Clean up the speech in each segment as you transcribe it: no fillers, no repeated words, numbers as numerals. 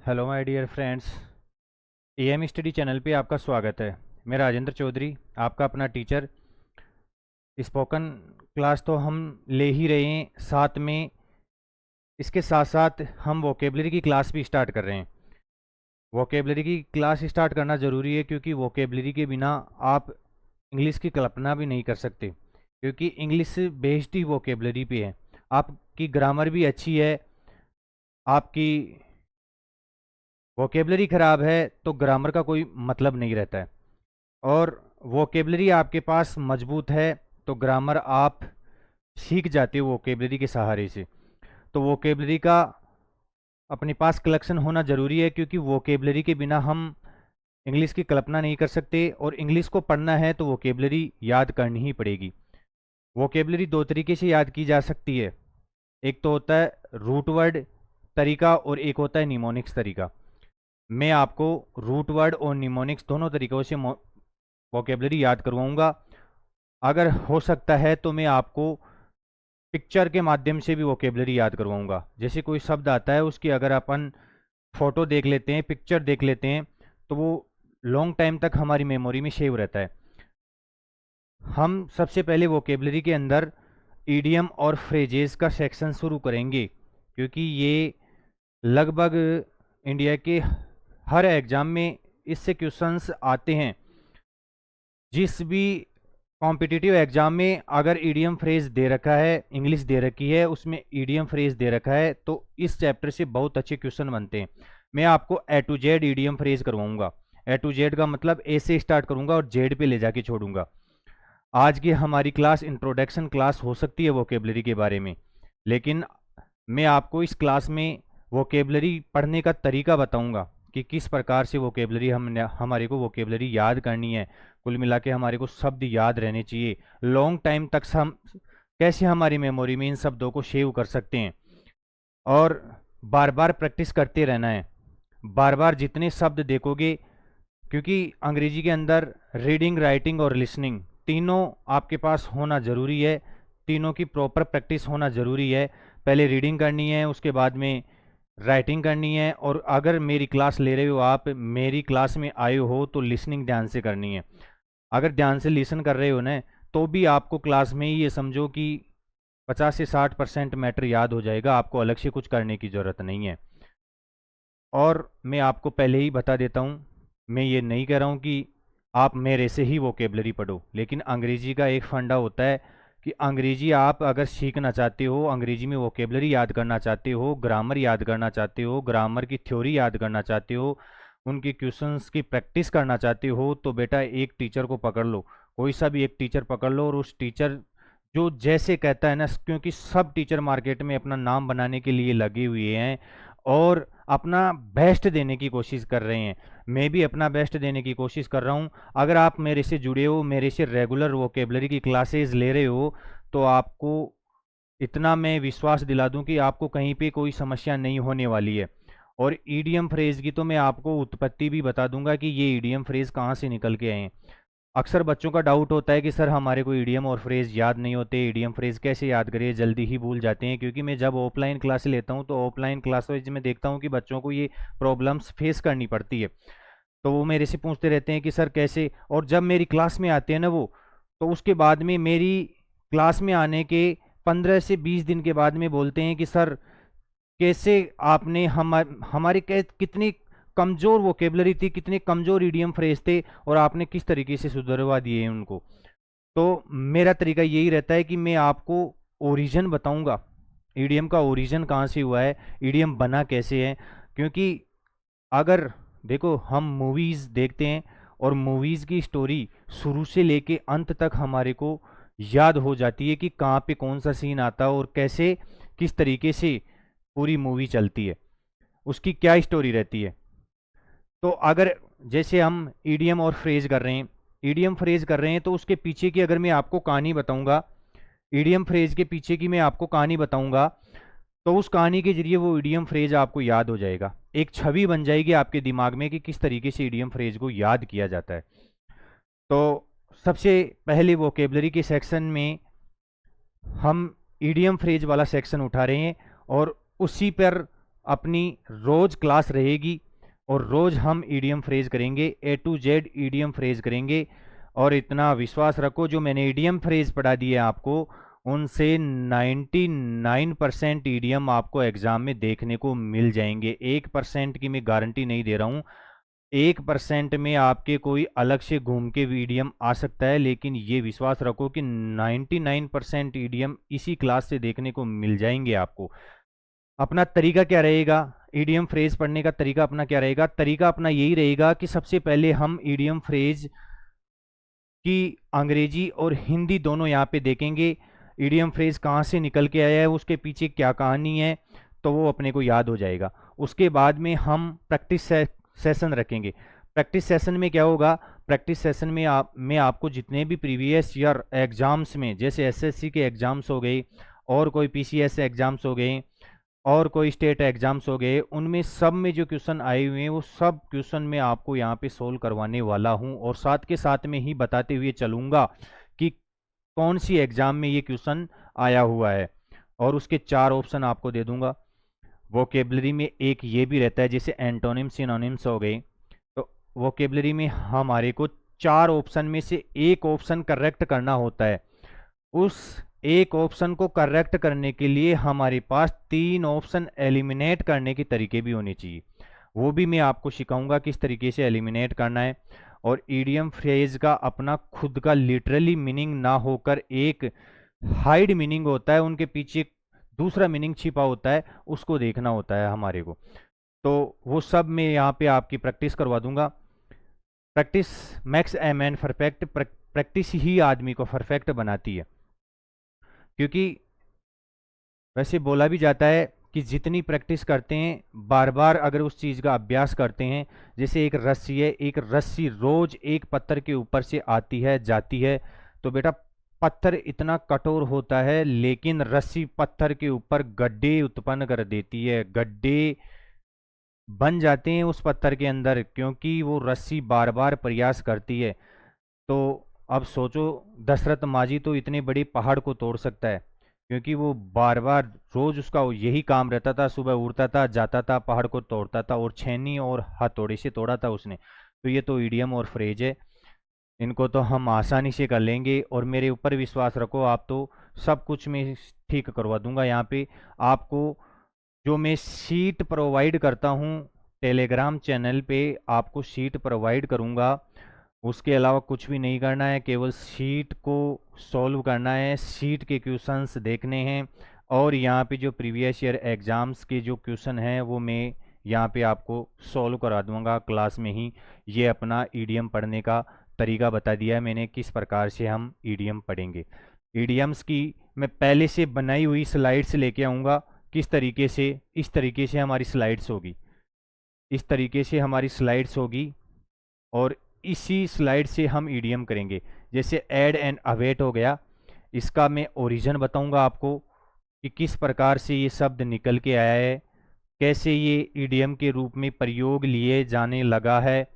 Hello my dear friends, AM study channel पे आपका स्वागत है। मैं राजेंद्र चौधरी, आपका अपना टीचर। स्पोकन क्लास तो हम ले ही रहे हैं, साथ में इसके साथ साथ हम वोकेबलरी की क्लास भी स्टार्ट कर रहे हैं। वोकेबलरी की क्लास स्टार्ट करना ज़रूरी है क्योंकि वोकेबलरी के बिना आप इंग्लिश की कल्पना भी नहीं कर सकते, क्योंकि इंग्लिश बेस्ड ही वोकेबलरी पे है। आपकी ग्रामर भी अच्छी है, आपकी वोकेबलरी ख़राब है तो ग्रामर का कोई मतलब नहीं रहता है। और वोकेबलरी आपके पास मजबूत है तो ग्रामर आप सीख जाते हो वोकेबलरी के सहारे से। तो वोकेबलरी का अपने पास कलेक्शन होना ज़रूरी है, क्योंकि वोकेबलरी के बिना हम इंग्लिश की कल्पना नहीं कर सकते, और इंग्लिश को पढ़ना है तो वोकेबलरी याद करनी ही पड़ेगी। वोकेबलरी दो तरीके से याद की जा सकती है, एक तो होता है रूट वर्ड तरीका और एक होता है निमोनिक्स तरीका। मैं आपको रूट वर्ड और निमोनिक्स दोनों तरीकों से वोकेबलरी याद करवाऊंगा। अगर हो सकता है तो मैं आपको पिक्चर के माध्यम से भी वोकेबलरी याद करवाऊंगा। जैसे कोई शब्द आता है, उसकी अगर अपन फोटो देख लेते हैं, पिक्चर देख लेते हैं, तो वो लॉन्ग टाइम तक हमारी मेमोरी में सेव रहता है। हम सबसे पहले वोकेबलरी के अंदर ईडियम और फ्रेजेस का सेक्शन शुरू करेंगे, क्योंकि ये लगभग इंडिया के हर एग्ज़ाम में इससे क्वेश्चंस आते हैं। जिस भी कॉम्पिटिटिव एग्जाम में अगर ईडीएम फ्रेज दे रखा है, इंग्लिश दे रखी है, उसमें ईडीएम फ्रेज दे रखा है, तो इस चैप्टर से बहुत अच्छे क्वेश्चन बनते हैं। मैं आपको ए टू जेड ईडीएम फ्रेज करवाऊंगा। ए टू जेड का मतलब ए से स्टार्ट करूंगा और जेड पे ले जाके छोड़ूंगा। आज की हमारी क्लास इंट्रोडक्शन क्लास हो सकती है वोकेबलरी के बारे में, लेकिन मैं आपको इस क्लास में वोकेबलरी पढ़ने का तरीका बताऊंगा कि किस प्रकार से वोकेबलरी हमारे को वोकेबलरी याद करनी है। कुल मिला के हमारे को शब्द याद रहने चाहिए लॉन्ग टाइम तक। हम कैसे हमारी मेमोरी में इन शब्दों को सेव कर सकते हैं, और बार बार प्रैक्टिस करते रहना है। बार बार जितने शब्द देखोगे, क्योंकि अंग्रेजी के अंदर रीडिंग, राइटिंग और लिसनिंग तीनों आपके पास होना ज़रूरी है। तीनों की प्रॉपर प्रैक्टिस होना ज़रूरी है। पहले रीडिंग करनी है, उसके बाद में राइटिंग करनी है, और अगर मेरी क्लास ले रहे हो, आप मेरी क्लास में आए हो, तो लिसनिंग ध्यान से करनी है। अगर ध्यान से लिसन कर रहे हो ना, तो भी आपको क्लास में ही ये समझो कि 50 से 60% मैटर याद हो जाएगा। आपको अलग से कुछ करने की ज़रूरत नहीं है। और मैं आपको पहले ही बता देता हूँ, मैं ये नहीं कह रहा हूँ कि आप मेरे से ही वोकेबलरी पढ़ो, लेकिन अंग्रेजी का एक फंडा होता है कि अंग्रेजी आप अगर सीखना चाहते हो, अंग्रेजी में वोकेबलरी याद करना चाहते हो, ग्रामर याद करना चाहते हो, ग्रामर की थ्योरी याद करना चाहते हो, उनके क्वेश्चंस की प्रैक्टिस करना चाहते हो, तो बेटा एक टीचर को पकड़ लो। कोई सा भी एक टीचर पकड़ लो, और उस टीचर जो जैसे कहता है ना, क्योंकि सब टीचर मार्केट में अपना नाम बनाने के लिए लगे हुए हैं और अपना बेस्ट देने की कोशिश कर रहे हैं। मैं भी अपना बेस्ट देने की कोशिश कर रहा हूं। अगर आप मेरे से जुड़े हो, मेरे से रेगुलर वोकेबलरी की क्लासेस ले रहे हो, तो आपको इतना मैं विश्वास दिला दूं कि आपको कहीं पे कोई समस्या नहीं होने वाली है। और ईडीएम फ्रेज की तो मैं आपको उत्पत्ति भी बता दूंगा कि ये ईडीएम फ्रेज कहाँ से निकल के आए हैं। अक्सर बच्चों का डाउट होता है कि सर हमारे को ईडीएम और फ्रेज याद नहीं होते, ईडीएम फ्रेज कैसे याद करें, जल्दी ही भूल जाते हैं। क्योंकि मैं जब ऑफलाइन क्लास लेता हूं, तो ऑफलाइन क्लासेज में देखता हूं कि बच्चों को ये प्रॉब्लम्स फेस करनी पड़ती है। तो वो मेरे से पूछते रहते हैं कि सर कैसे, और जब मेरी क्लास में आते हैं ना वो, तो उसके बाद में मेरी क्लास में आने के 15 से 20 दिन के बाद में बोलते हैं कि सर कैसे आपने हमारे कितनी कमज़ोर वोकेबलरी थी, कितने कमज़ोर ईडीएम फ्रेज थे, और आपने किस तरीके से सुधरवा दिए उनको। तो मेरा तरीका यही रहता है कि मैं आपको ओरिजिन बताऊंगा, ईडीएम का ओरिजिन कहाँ से हुआ है, ईडीएम बना कैसे है। क्योंकि अगर देखो, हम मूवीज़ देखते हैं और मूवीज़ की स्टोरी शुरू से लेके अंत तक हमारे को याद हो जाती है कि कहाँ पे कौन सा सीन आता है और कैसे किस तरीके से पूरी मूवी चलती है, उसकी क्या स्टोरी रहती है। तो अगर जैसे हम ईडीएम और फ्रेज कर रहे हैं, ईडीएम फ्रेज कर रहे हैं, तो उसके पीछे की अगर मैं आपको कहानी बताऊंगा, ईडीएम फ्रेज के पीछे की मैं आपको कहानी बताऊंगा, तो उस कहानी के जरिए वो ईडीएम फ्रेज आपको याद हो जाएगा। एक छवि बन जाएगी आपके दिमाग में कि किस तरीके से ईडीएम फ्रेज को याद किया जाता है। तो सबसे पहले वोकेबलरी के सेक्शन में हम ईडीएम फ्रेज वाला सेक्शन उठा रहे हैं, और उसी पर अपनी रोज क्लास रहेगी और रोज हम ईडीएम फ्रेज करेंगे, ए टू जेड ईडीएम फ्रेज करेंगे। और इतना विश्वास रखो, जो मैंने ईडीएम फ्रेज पढ़ा दिए आपको, उनसे 99% ईडीएम आपको एग्जाम में देखने को मिल जाएंगे। 1% की मैं गारंटी नहीं दे रहा हूँ, 1% में आपके कोई अलग से घूम के ईडीएम आ सकता है, लेकिन ये विश्वास रखो कि 99% ईडीएम इसी क्लास से देखने को मिल जाएंगे आपको। अपना तरीका क्या रहेगा, ईडीएम फ्रेज पढ़ने का तरीका अपना क्या रहेगा? तरीका अपना यही रहेगा कि सबसे पहले हम ईडीएम फ्रेज की अंग्रेजी और हिंदी दोनों यहाँ पे देखेंगे। ईडीएम फ्रेज कहाँ से निकल के आया है, उसके पीछे क्या कहानी है, तो वो अपने को याद हो जाएगा। उसके बाद में हम प्रैक्टिस सेशन रखेंगे। प्रैक्टिस सेशन में क्या होगा? प्रैक्टिस सेशन में आपको जितने भी प्रीवियस ईयर एग्जाम्स में, जैसे एसएससी के एग्जाम्स हो गए और कोई पीसीएस एग्जाम्स हो गए और कोई स्टेट एग्जाम्स हो गए, उनमें सब में जो क्वेश्चन आए हुए हैं वो सब क्वेश्चन मैं आपको यहाँ पे सोल्व करवाने वाला हूँ, और साथ के साथ में ही बताते हुए चलूँगा कि कौन सी एग्जाम में ये क्वेश्चन आया हुआ है, और उसके 4 ऑप्शन आपको दे दूंगा। वोकेबलरी में एक ये भी रहता है, जैसे एंटोनिम सिनोनिम्स हो गए, तो वोकेबलरी में हमारे को 4 ऑप्शन में से एक ऑप्शन करेक्ट करना होता है। उस एक ऑप्शन को करेक्ट करने के लिए हमारे पास 3 ऑप्शन एलिमिनेट करने के तरीके भी होने चाहिए, वो भी मैं आपको सिखाऊंगा किस तरीके से एलिमिनेट करना है। और ईडीएम फ्रेज का अपना खुद का लिटरली मीनिंग ना होकर एक हाइड मीनिंग होता है, उनके पीछे दूसरा मीनिंग छिपा होता है, उसको देखना होता है हमारे को। तो वो सब मैं यहाँ पे आपकी प्रैक्टिस करवा दूंगा। Practice makes a man perfect, practice ही आदमी को परफेक्ट बनाती है। क्योंकि वैसे बोला भी जाता है कि जितनी प्रैक्टिस करते हैं, बार बार अगर उस चीज़ का अभ्यास करते हैं, जैसे एक रस्सी है, एक रस्सी रोज एक पत्थर के ऊपर से आती है जाती है, तो बेटा पत्थर इतना कठोर होता है, लेकिन रस्सी पत्थर के ऊपर गड्ढे उत्पन्न कर देती है, गड्ढे बन जाते हैं उस पत्थर के अंदर, क्योंकि वो रस्सी बार बार प्रयास करती है। तो अब सोचो, दशरथ मांझी तो इतने बड़े पहाड़ को तोड़ सकता है, क्योंकि वो बार बार रोज उसका यही काम रहता था, सुबह उठता था, जाता था, पहाड़ को तोड़ता था, और छेनी और हथौड़े से तोड़ा था उसने। तो ये तो इडियम और फ्रेज है, इनको तो हम आसानी से कर लेंगे, और मेरे ऊपर विश्वास रखो, आप तो सब कुछ मैं ठीक करवा दूंगा। यहाँ पे आपको जो मैं शीट प्रोवाइड करता हूँ टेलीग्राम चैनल पे, आपको शीट प्रोवाइड करूँगा, उसके अलावा कुछ भी नहीं करना है, केवल शीट को सॉल्व करना है, शीट के क्वेश्चंस देखने हैं, और यहाँ पे जो प्रीवियस ईयर एग्ज़ाम्स के जो क्वेश्चन हैं वो मैं यहाँ पे आपको सॉल्व करा दूंगा क्लास में ही। ये अपना ईडीएम पढ़ने का तरीका बता दिया है मैंने, किस प्रकार से हम ईडीएम पढ़ेंगे। ईडीएम्स की मैं पहले से बनाई हुई स्लाइड्स लेके आऊँगा, किस तरीके से, इस तरीके से हमारी स्लाइड्स होगी, इस तरीके से हमारी स्लाइड्स होगी, और इसी स्लाइड से हम ईडीएम करेंगे। जैसे ऐड एंड अवेट हो गया, इसका मैं ओरिजिन बताऊंगा आपको कि किस प्रकार से ये शब्द निकल के आया है, कैसे ये ईडीएम के रूप में प्रयोग लिए जाने लगा है,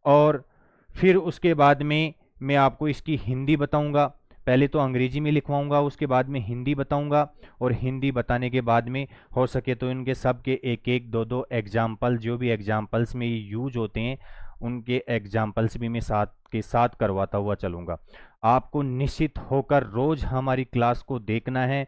और फिर उसके बाद में मैं आपको इसकी हिंदी बताऊंगा। पहले तो अंग्रेजी में लिखवाऊंगा, उसके बाद में हिंदी बताऊंगा, और हिंदी बताने के बाद में हो सके तो इनके सब के एक एक दो दो एग्जाम्पल, जो भी एग्जाम्पल्स में ये यूज होते हैं उनके एग्जाम्पल्स भी मैं साथ के साथ करवाता हुआ चलूँगा। आपको निश्चित होकर रोज़ हमारी क्लास को देखना है।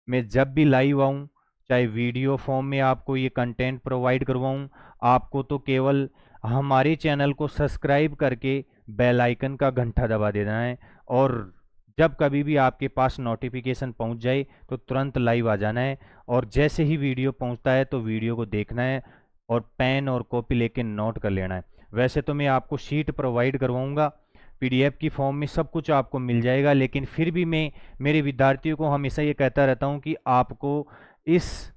मैं जब भी लाइव आऊँ, चाहे वीडियो फॉर्म में आपको ये कंटेंट प्रोवाइड करवाऊँ, आपको तो केवल हमारे चैनल को सब्सक्राइब करके बेल आइकन का घंटा दबा देना है, और जब कभी भी आपके पास नोटिफिकेशन पहुंच जाए तो तुरंत लाइव आ जाना है, और जैसे ही वीडियो पहुंचता है तो वीडियो को देखना है, और पेन और कॉपी लेके नोट कर लेना है। वैसे तो मैं आपको शीट प्रोवाइड करवाऊंगा, पीडीएफ की फॉर्म में सब कुछ आपको मिल जाएगा, लेकिन फिर भी मैं मेरे विद्यार्थियों को हमेशा ये कहता रहता हूँ कि आपको इस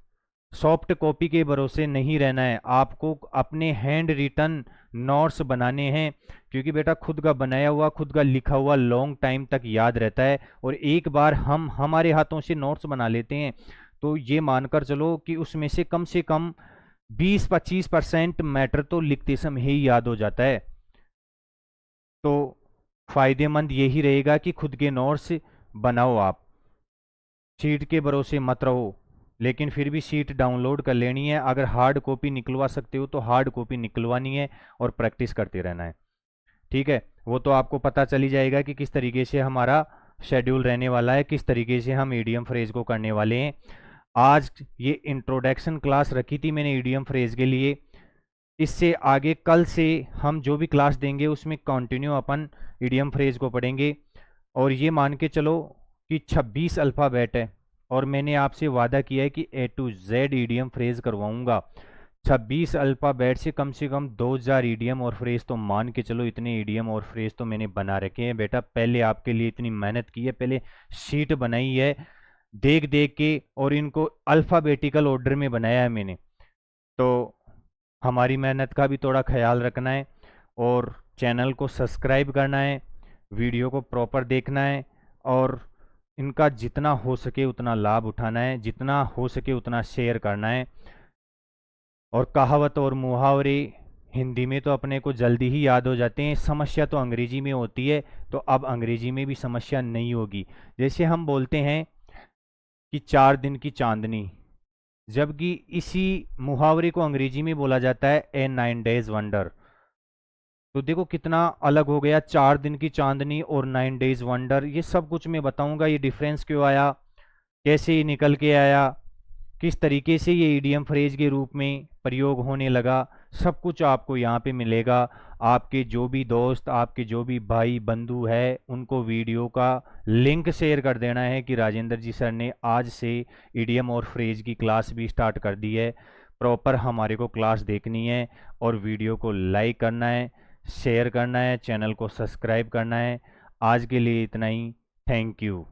सॉफ्ट कॉपी के भरोसे नहीं रहना है, आपको अपने हैंड रिटन नोट्स बनाने हैं, क्योंकि बेटा खुद का बनाया हुआ, खुद का लिखा हुआ लॉन्ग टाइम तक याद रहता है, और एक बार हम हमारे हाथों से नोट्स बना लेते हैं तो ये मानकर चलो कि उसमें से कम 20-25% मैटर तो लिखते समय ही याद हो जाता है। तो फायदेमंद यही रहेगा कि खुद के नोट्स बनाओ, आप शीट के भरोसे मत रहो। लेकिन फिर भी शीट डाउनलोड कर लेनी है। अगर हार्ड कॉपी निकलवा सकते हो तो हार्ड कॉपी निकलवानी है और प्रैक्टिस करते रहना है। ठीक है, वो तो आपको पता चल ही जाएगा कि किस तरीके से हमारा शेड्यूल रहने वाला है, किस तरीके से हम ईडीएम फ्रेज को करने वाले हैं। आज ये इंट्रोडक्शन क्लास रखी थी मैंने ईडीएम फ्रेज के लिए। इससे आगे कल से हम जो भी क्लास देंगे उसमें कंटिन्यू अपन ईडीएम फ्रेज को पढ़ेंगे। और ये मान के चलो कि 26 अल्फ़ाबेट है और मैंने आपसे वादा किया है कि A to Z EDM phrase करवाऊंगा। 26 अल्फ़ाबेट से कम 2000 ईडीएम और फ्रेज तो मान के चलो, इतने ईडीएम और फ्रेज तो मैंने बना रखे हैं बेटा। पहले आपके लिए इतनी मेहनत की है, पहले शीट बनाई है देख देख के, और इनको अल्फ़ाबेटिकल ऑर्डर में बनाया है मैंने। तो हमारी मेहनत का भी थोड़ा ख्याल रखना है और चैनल को सब्सक्राइब करना है, वीडियो को प्रॉपर देखना है और इनका जितना हो सके उतना लाभ उठाना है, जितना हो सके उतना शेयर करना है। और कहावत और मुहावरे हिंदी में तो अपने को जल्दी ही याद हो जाते हैं, समस्या तो अंग्रेजी में होती है, तो अब अंग्रेजी में भी समस्या नहीं होगी। जैसे हम बोलते हैं कि 4 दिन की चांदनी, जबकि इसी मुहावरे को अंग्रेजी में बोला जाता है ए 9 डेज वंडर। तो देखो कितना अलग हो गया, 4 दिन की चांदनी और 9 डेज वंडर। ये सब कुछ मैं बताऊंगा, ये डिफरेंस क्यों आया, कैसे ये निकल के आया, किस तरीके से ये ईडीएम फ्रेज के रूप में प्रयोग होने लगा, सब कुछ आपको यहाँ पे मिलेगा। आपके जो भी दोस्त, आपके जो भी भाई बंधु है, उनको वीडियो का लिंक शेयर कर देना है कि राजेंद्र जी सर ने आज से ईडीएम और फ्रेज की क्लास भी स्टार्ट कर दी है। प्रॉपर हमारे को क्लास देखनी है और वीडियो को लाइक करना है, शेयर करना है, चैनल को सब्सक्राइब करना है। आज के लिए इतना ही। Thank you.